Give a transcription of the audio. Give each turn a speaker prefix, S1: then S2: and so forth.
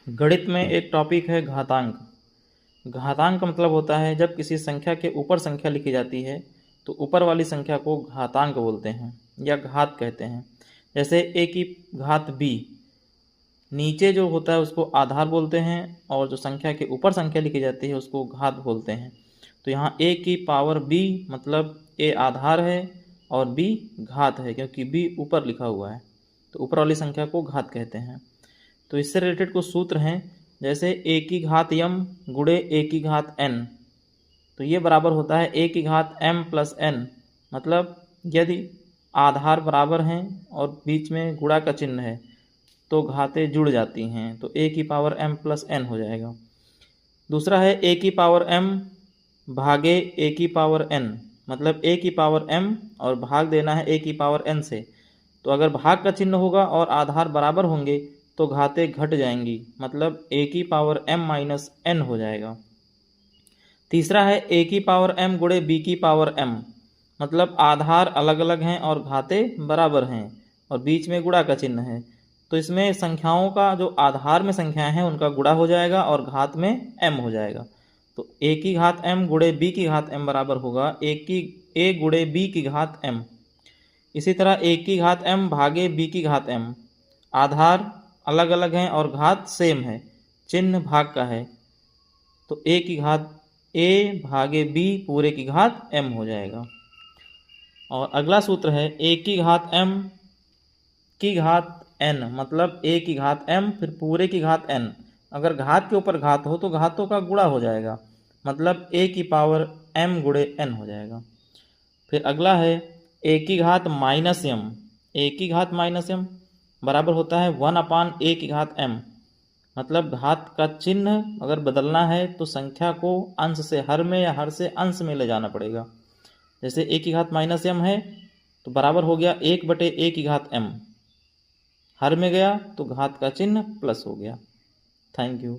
S1: गणित में एक टॉपिक है घातांक। घातांक का मतलब होता है जब किसी संख्या के ऊपर संख्या लिखी जाती है तो ऊपर वाली संख्या को घातांक बोलते हैं या घात कहते हैं। जैसे a की घात b, नीचे जो होता है उसको आधार बोलते हैं और जो संख्या के ऊपर संख्या लिखी जाती है उसको घात बोलते हैं। तो यहाँ a की पावर b मतलब a आधार है और b घात है, क्योंकि b ऊपर लिखा हुआ है तो ऊपर वाली संख्या को घात कहते हैं। तो इससे रिलेटेड कुछ सूत्र हैं, जैसे a की घात m गुणे a की घात n, तो ये बराबर होता है a की घात m प्लस n। मतलब यदि आधार बराबर हैं और बीच में गुणा का चिन्ह है तो घातें जुड़ जाती हैं, तो a की पावर m प्लस n हो जाएगा। दूसरा है a की पावर m भागे a की पावर n, मतलब a की पावर m और भाग देना है a की पावर n से। तो अगर भाग का चिन्ह होगा और आधार बराबर होंगे तो घातें घट जाएंगी, मतलब a की पावर m माइनस n हो जाएगा। तीसरा है a की पावर m गुणे b की पावर m, मतलब आधार अलग अलग हैं और घातें बराबर हैं और बीच में गुणा का चिन्ह है। तो इसमें संख्याओं का जो आधार में संख्याएं हैं उनका गुणा हो जाएगा और घात में m हो जाएगा। तो a की घात m गुणे b की घात m बराबर होगा a गुणे b की घात m। इसी तरह a की घात m भागे b की घात m, आधार अलग अलग हैं और घात सेम है, चिन्ह भाग का है, तो a की घात a भागे b पूरे की घात m हो जाएगा। और अगला सूत्र है a की घात m की घात n, मतलब a की घात m फिर पूरे की घात n। अगर घात के ऊपर घात हो तो घातों का गुणा हो जाएगा, मतलब a की पावर m गुणे n हो जाएगा। फिर अगला है a की घात माइनस m, a की घात माइनस m बराबर होता है 1/a की घात m। मतलब घात का चिन्ह अगर बदलना है तो संख्या को अंश से हर में या हर से अंश में ले जाना पड़ेगा। जैसे a की घात माइनस m है तो बराबर हो गया 1/a की घात m, हर में गया तो घात का चिन्ह प्लस हो गया। Thank you.